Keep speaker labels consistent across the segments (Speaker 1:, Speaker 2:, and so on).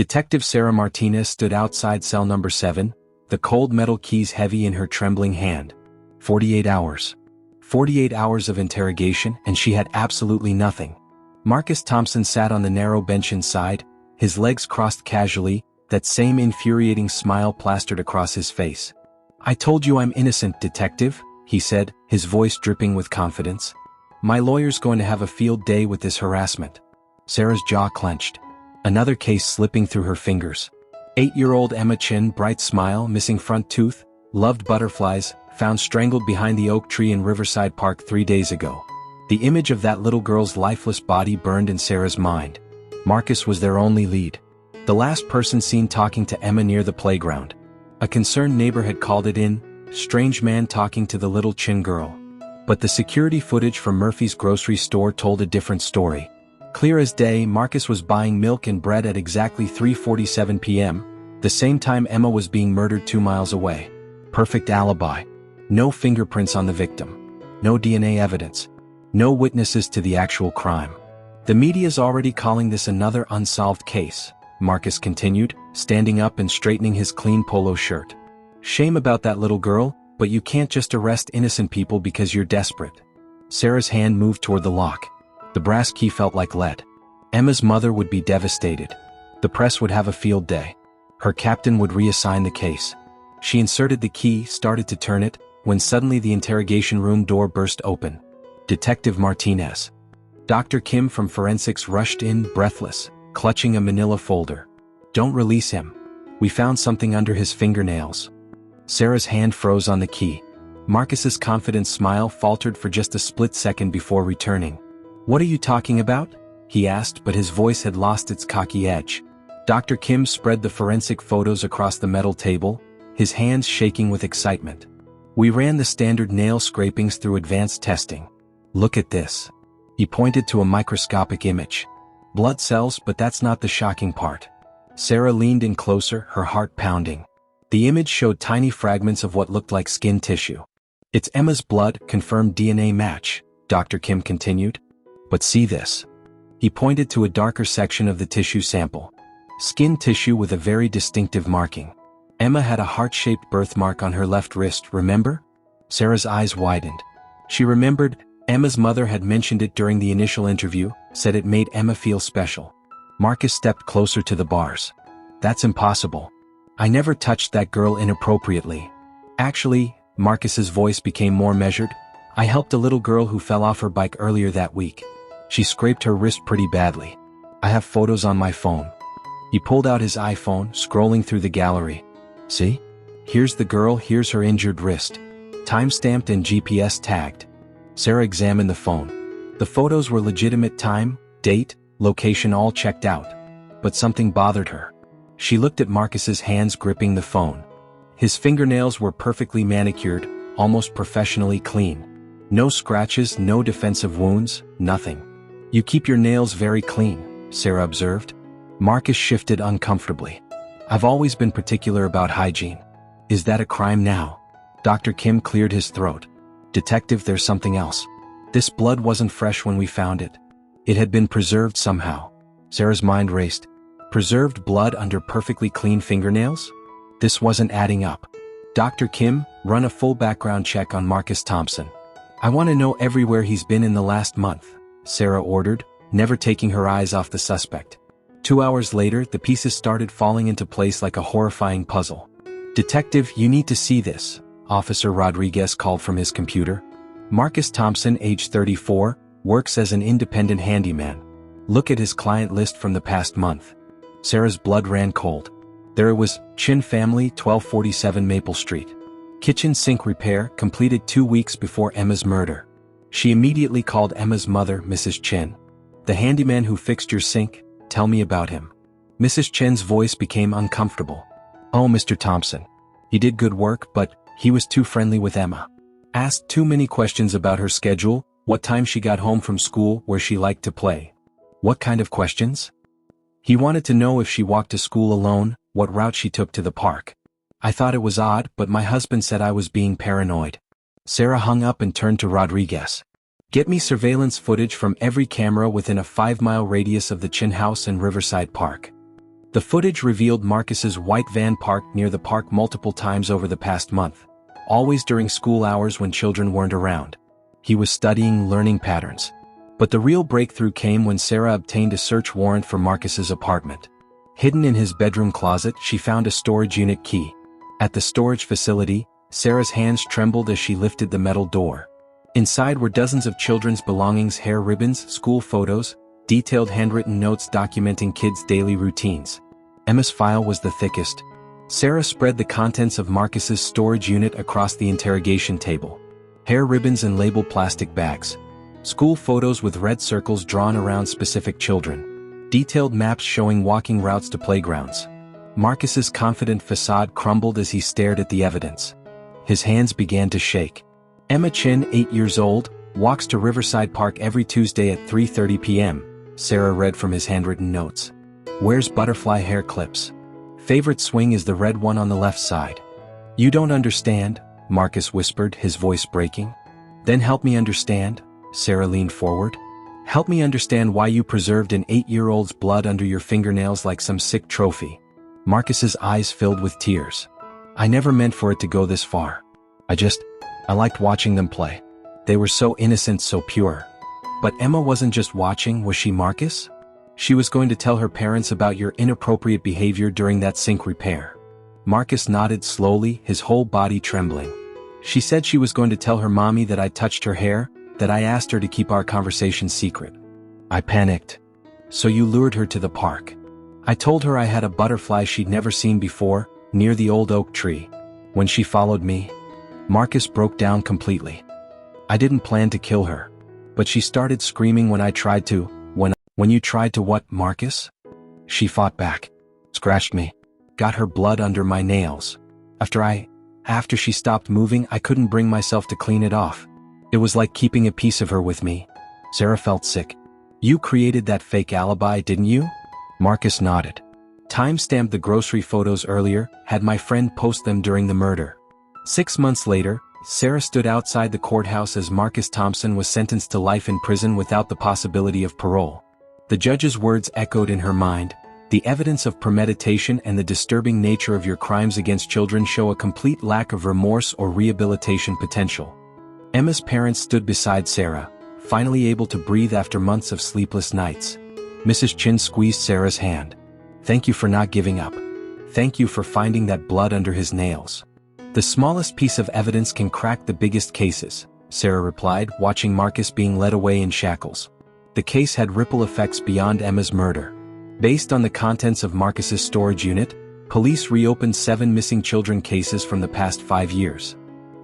Speaker 1: Detective Sarah Martinez stood outside cell number 7, the cold metal keys heavy in her trembling hand. 48 hours. 48 hours of interrogation, and she had absolutely nothing. Marcus Thompson sat on the narrow bench inside, his legs crossed casually, that same infuriating smile plastered across his face. "I told you I'm innocent, detective," he said, his voice dripping with confidence. "My lawyer's going to have a field day with this harassment." Sarah's jaw clenched. Another case slipping through her fingers. 8-year-old Emma Chen, bright smile, missing front tooth, loved butterflies, found strangled behind the oak tree in Riverside Park 3 days ago. The image of that little girl's lifeless body burned in Sarah's mind. Marcus was their only lead. The last person seen talking to Emma near the playground. A concerned neighbor had called it in, strange man talking to the little Chen girl. But the security footage from Murphy's grocery store told a different story. Clear as day, Marcus was buying milk and bread at exactly 3:47 p.m., the same time Emma was being murdered 2 miles away. Perfect alibi. No fingerprints on the victim. No DNA evidence. No witnesses to the actual crime. "The media's already calling this another unsolved case," Marcus continued, standing up and straightening his clean polo shirt. "Shame about that little girl, but you can't just arrest innocent people because you're desperate." Sarah's hand moved toward the lock. The brass key felt like lead. Emma's mother would be devastated. The press would have a field day. Her captain would reassign the case. She inserted the key, started to turn it, when suddenly the interrogation room door burst open. Detective Martinez. Dr. Kim from forensics rushed in, breathless, clutching a manila folder. "Don't release him. We found something under his fingernails." Sarah's hand froze on the key. Marcus's confident smile faltered for just a split second before returning. "What are you talking about?" he asked, but his voice had lost its cocky edge. Dr. Kim spread the forensic photos across the metal table, his hands shaking with excitement. "We ran the standard nail scrapings through advanced testing. Look at this." He pointed to a microscopic image. "Blood cells, but that's not the shocking part." Sarah leaned in closer, her heart pounding. The image showed tiny fragments of what looked like skin tissue. "It's Emma's blood, confirmed DNA match," Dr. Kim continued. "But see this." He pointed to a darker section of the tissue sample. Skin tissue with a very distinctive marking. Emma had a heart-shaped birthmark on her left wrist, remember? Sarah's eyes widened. She remembered, Emma's mother had mentioned it during the initial interview, said it made Emma feel special. Marcus stepped closer to the bars. "That's impossible. I never touched that girl inappropriately. Actually," Marcus's voice became more measured, "I helped a little girl who fell off her bike earlier that week. She scraped her wrist pretty badly. I have photos on my phone." He pulled out his iPhone, scrolling through the gallery. "See? Here's the girl, here's her injured wrist. Time-stamped and GPS tagged." Sarah examined the phone. The photos were legitimate, time, date, location all checked out. But something bothered her. She looked at Marcus's hands gripping the phone. His fingernails were perfectly manicured, almost professionally clean. No scratches, no defensive wounds, nothing. "You keep your nails very clean," Sarah observed. Marcus shifted uncomfortably. "I've always been particular about hygiene." "Is that a crime now?" Dr. Kim cleared his throat. "Detective, there's something else. This blood wasn't fresh when we found it. It had been preserved somehow." Sarah's mind raced. Preserved blood under perfectly clean fingernails? This wasn't adding up. "Dr. Kim, run a full background check on Marcus Thompson. I want to know everywhere he's been in the last month," Sarah ordered, never taking her eyes off the suspect. 2 hours later, the pieces started falling into place like a horrifying puzzle. "Detective, you need to see this," Officer Rodriguez called from his computer. "Marcus Thompson, age 34, works as an independent handyman. Look at his client list from the past month." Sarah's blood ran cold. There it was, Chen family, 1247 Maple Street. Kitchen sink repair, completed 2 weeks before Emma's murder. She immediately called Emma's mother, Mrs. Chen. "The handyman who fixed your sink, tell me about him." Mrs. Chen's voice became uncomfortable. "Oh, Mr. Thompson. He did good work, but he was too friendly with Emma. Asked too many questions about her schedule, what time she got home from school, where she liked to play." "What kind of questions?" "He wanted to know if she walked to school alone, what route she took to the park. I thought it was odd, but my husband said I was being paranoid." Sarah hung up and turned to Rodriguez. "Get me surveillance footage from every camera within a 5-mile radius of the Chen house and Riverside Park." The footage revealed Marcus's white van parked near the park multiple times over the past month, always during school hours when children weren't around. He was studying learning patterns. But the real breakthrough came when Sarah obtained a search warrant for Marcus's apartment. Hidden in his bedroom closet, she found a storage unit key. At the storage facility, Sarah's hands trembled as she lifted the metal door. Inside were dozens of children's belongings, hair ribbons, school photos, detailed handwritten notes documenting kids' daily routines. Emma's file was the thickest. Sarah spread the contents of Marcus's storage unit across the interrogation table. Hair ribbons and labeled plastic bags. School photos with red circles drawn around specific children. Detailed maps showing walking routes to playgrounds. Marcus's confident facade crumbled as he stared at the evidence. His hands began to shake. Emma Chen, 8 years old, walks to Riverside Park every Tuesday at 3:30 p.m., Sarah read from his handwritten notes. Wears butterfly hair clips. Favorite swing is the red one on the left side. You don't understand, Marcus whispered, his voice breaking. Then help me understand, Sarah leaned forward. Help me understand why you preserved an 8-year-old's blood under your fingernails like some sick trophy. Marcus's eyes filled with tears. I never meant for it to go this far. I liked watching them play. They were so innocent, so pure. But Emma wasn't just watching, was she, Marcus? She was going to tell her parents about your inappropriate behavior during that sink repair. Marcus nodded slowly, his whole body trembling. She said she was going to tell her mommy that I touched her hair, that I asked her to keep our conversation secret. I panicked. So you lured her to the park. I told her I had a butterfly she'd never seen before, near the old oak tree. When she followed me, Marcus broke down completely. I didn't plan to kill her. But she started screaming when I tried to. When you tried to what, Marcus? She fought back. Scratched me. Got her blood under my nails. After she stopped moving, I couldn't bring myself to clean it off. It was like keeping a piece of her with me. Sarah felt sick. You created that fake alibi, didn't you? Marcus nodded. Time-stamped the grocery photos earlier, had my friend post them during the murder. 6 months later, Sarah stood outside the courthouse as Marcus Thompson was sentenced to life in prison without the possibility of parole. The judge's words echoed in her mind. The evidence of premeditation and the disturbing nature of your crimes against children show a complete lack of remorse or rehabilitation potential. Emma's parents stood beside Sarah, finally able to breathe after months of sleepless nights. Mrs. Chen squeezed Sarah's hand. Thank you for not giving up. Thank you for finding that blood under his nails. The smallest piece of evidence can crack the biggest cases, Sarah replied, watching Marcus being led away in shackles. The case had ripple effects beyond Emma's murder. Based on the contents of Marcus's storage unit, police reopened 7 missing children cases from the past 5 years.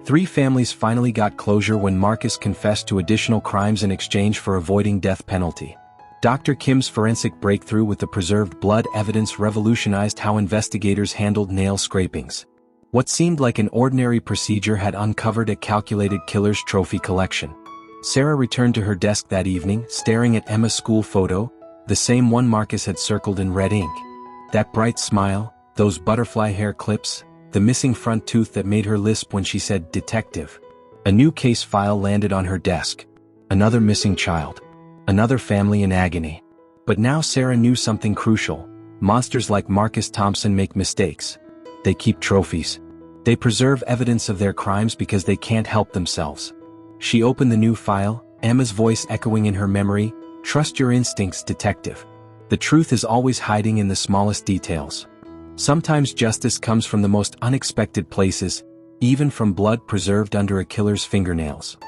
Speaker 1: 3 families finally got closure when Marcus confessed to additional crimes in exchange for avoiding death penalty. Dr. Kim's forensic breakthrough with the preserved blood evidence revolutionized how investigators handled nail scrapings. What seemed like an ordinary procedure had uncovered a calculated killer's trophy collection. Sarah returned to her desk that evening, staring at Emma's school photo, the same one Marcus had circled in red ink. That bright smile, those butterfly hair clips, the missing front tooth that made her lisp when she said detective. A new case file landed on her desk. Another missing child. Another family in agony. But now Sarah knew something crucial. Monsters like Marcus Thompson make mistakes. They keep trophies. They preserve evidence of their crimes because they can't help themselves. She opened the new file, Emma's voice echoing in her memory. Trust your instincts, detective. The truth is always hiding in the smallest details. Sometimes justice comes from the most unexpected places, even from blood preserved under a killer's fingernails.